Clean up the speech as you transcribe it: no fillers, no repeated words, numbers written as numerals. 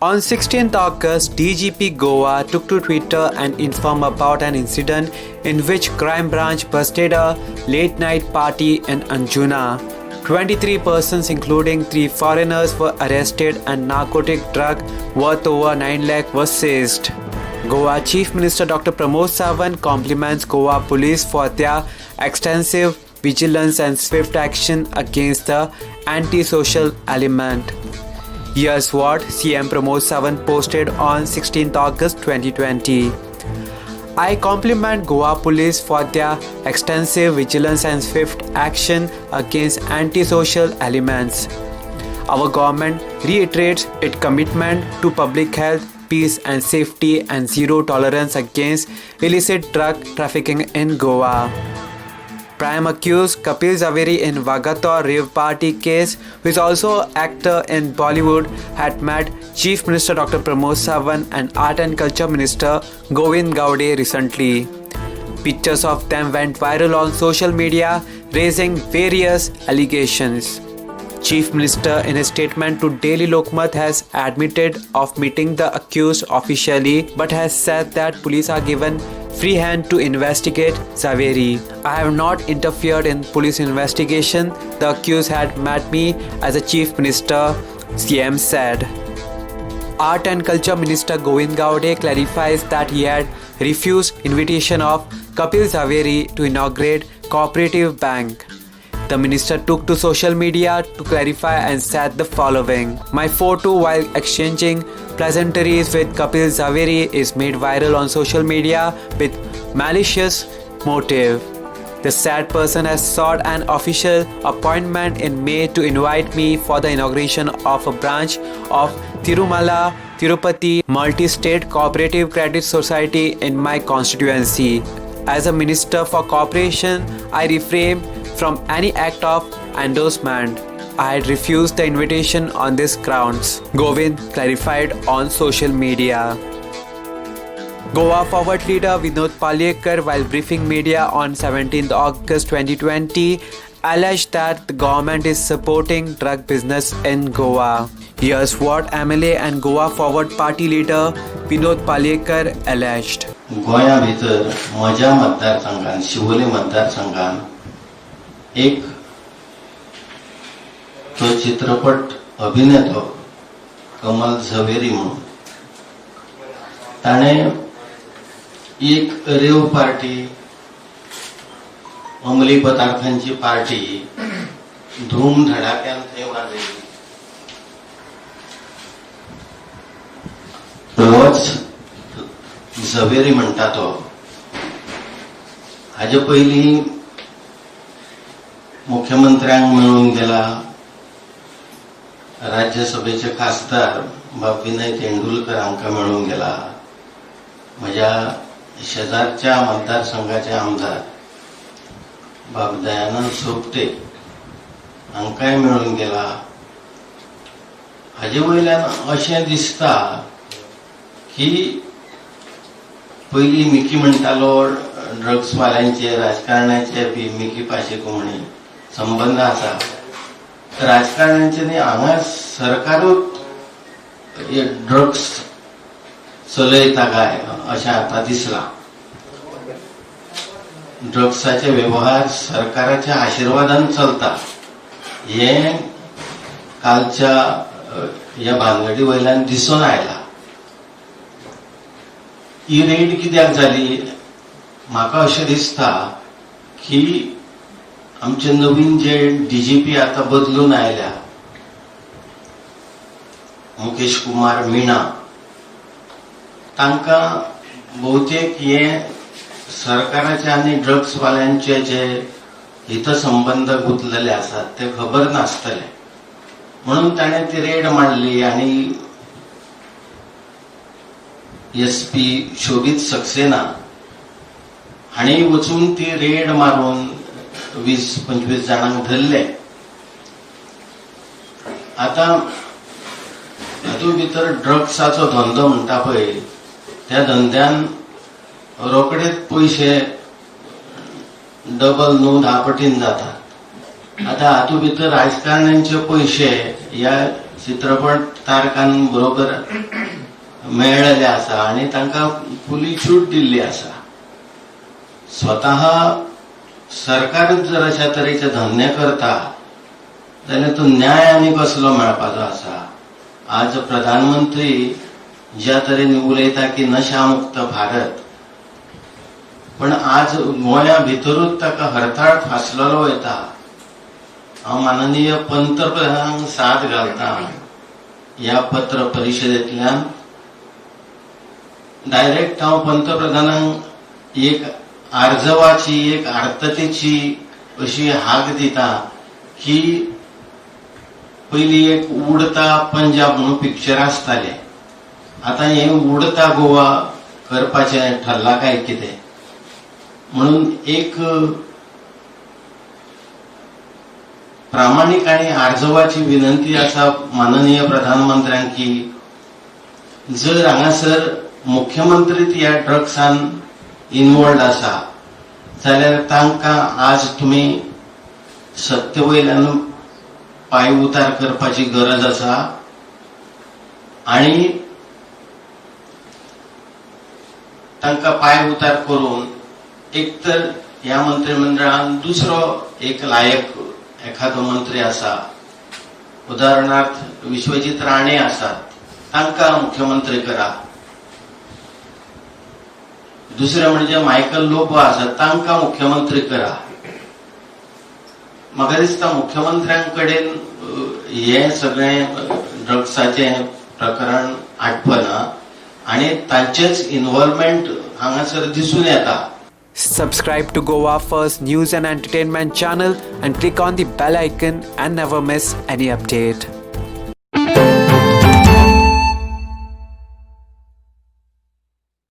On 16th August, DGP Goa took to Twitter and informed about an incident in which Crime Branch busted a late-night party in Anjuna. 23 persons including 3 foreigners were arrested and narcotic drug worth over 9 lakh was seized. Goa Chief Minister Dr. Pramod Sawant compliments Goa Police for their extensive vigilance and swift action against the antisocial element. Here's what CM Pramod Sawant posted on 16th August 2020. I compliment Goa Police for their extensive vigilance and swift action against antisocial elements. Our government reiterates its commitment to public health, peace and safety and zero tolerance against illicit drug trafficking in Goa. Prime accused Kapil Zaveri in Vagator rave party case, who is also actor in Bollywood, had met Chief Minister Dr. Pramod Sawant and Art and Culture Minister Govind Gowde recently. Pictures of them went viral on social media, raising various allegations. Chief Minister in a statement to Daily Lokmat has admitted of meeting the accused officially but has said that police are given free hand to investigate Zaveri. I have not interfered in police investigation. The accused had met me as a Chief Minister, CM said. Art and Culture Minister Govind Gowde clarifies that he had refused invitation of Kapil Zaveri to inaugurate Cooperative Bank. The minister took to social media to clarify and said the following. My photo while exchanging pleasantries with Kapil Zaveri is made viral on social media with malicious motive. The said person has sought an official appointment in May to invite me for the inauguration of a branch of Tirumala Tirupati Multi-State Cooperative Credit Society in my constituency. As a Minister for Cooperation, I refrain from any act of endorsement. I had refused the invitation on these grounds, Govind clarified on social media. Goa Forward leader Vinod Palyekar, while briefing media on 17th August 2020, alleged that the government is supporting drug business in Goa. Here's what MLA and Goa Forward party leader Vinod Palyekar alleged. गोंया भितर म्हज्या मतदारसंघान शिवोले मतदारसंघान एक तो चित्रपट अभिनेतो कमल झवेरी म्हणून ताणे एक रेव पार्टी अंमली पदार्थांची पार्टी धूम धडाक्यान थंय मारलेली. तोच झवेरी म्हणटा तो हाजे पयलीं मुख्यमंत्र्यांक मेळून गेला, राज्यसभेचे खासदार बाब विनय तेंडुलकर हांकां मेळून गेला, म्हज्या शेजारच्या मतदारसंघाचे आमदार बाब दयानंद सोपटे हांकांय मेळून गेला. हाजे वयल्यान अशें दिसता की पयलीं मिकी म्हणटालो ड्रग्स वाल्यांचे राजकारणाचे बी मिकी पाशेको म्हणी संबंध आसा. राजकारणाचे न्ही, हांगा सरकारूच ड्रग्स चलयता काय अशें आतां दिसलां. ड्रग्साचे वेव्हार सरकाराच्या आशिर्वादान चलता हे कालच्या ह्या भानगडी वयल्यान दिसून आयला. ही रेड कित्याक जाली? म्हाका अशें दिसता की आमचे नवीन जे डीजीपी आता बदलून आयल्या, मुकेश कुमार मीना, तांकां बहुतेक हे सरकाराचे आनी ड्रग्स वाल्यांचे जे हितसंबंध गुंतलेले आसात ते खबर नासतले म्हणून ताणें ती रेड मारली आनी SP शोभित सक्सेना हांणी वचून ती रेड मारून 20-25 जाणांक धरले. आता हातूंत भितर ड्रग्साचो धंदो म्हणटा पळय त्या धंद्यान रोखडेच पयशे डबल न्हू 10 पटीन जातात. आता हातूंत भितर राजकारण्यांचे पयशे ह्या चित्रपट तारकांबरोबर मेळ्ळेले आसा आनी तांकां खुली सूट दिल्ली आसा. स्वतः सरकारच जर अशा तरेचे धंदे करता जाल्यार तो न्याय आनी कसलो मेळपाचो आसा. आज प्रधानमंत्री ज्या तरेन उलयता की नशामुक्त भारत, पण आज गोंया भितरूच ताका हरताळ फासलेलो वयता. हांव माननीय पंतप्रधानांक साद घालता ह्या पत्र परिशदेंतल्यान. डायरेक्ट हांव पंतप्रधानांक एक आर्जवाची एक आर्ततेची अशी हाक दिता की पयली एक उडता पंजाब म्हणून पिक्चर आसताले, आता हे उडता गोवा करपाचें ठरला काय कितें म्हणून एक प्रामाणीक आणि आर्जवाची विनंती आसा माननीय प्रधानमंत्र्यांक की जर हांगासर मुख्यमंत्रीच ह्या ड्रग्सान इन्वॉल्ड आसा जाल्यार तांकां आज तुमी सत्ते वयल्यान पाय उतार करपाची गरज आसा. आणि तांकां पाय उतार करून एक तर ह्या मंत्रिमंडळान दुसरो एक लायक एखादो मंत्री आसा, उदाहरणार्थ विश्वजीत राणे आसात, तांकां मुख्यमंत्री करा. दुसरे म्हणजे मायकल लोबो आसात, तांकां मुख्यमंत्री करा. म्हाका दिसता मुख्यमंत्र्यांकडेन हे सगळें ड्रग्साचे प्रकरण आटपना आणि तांचेच इन्व्हॉल्वमेंट हांगासर दिसून येता. Subscribe to Goa First News and Entertainment channel and click on the bell icon and never miss any update.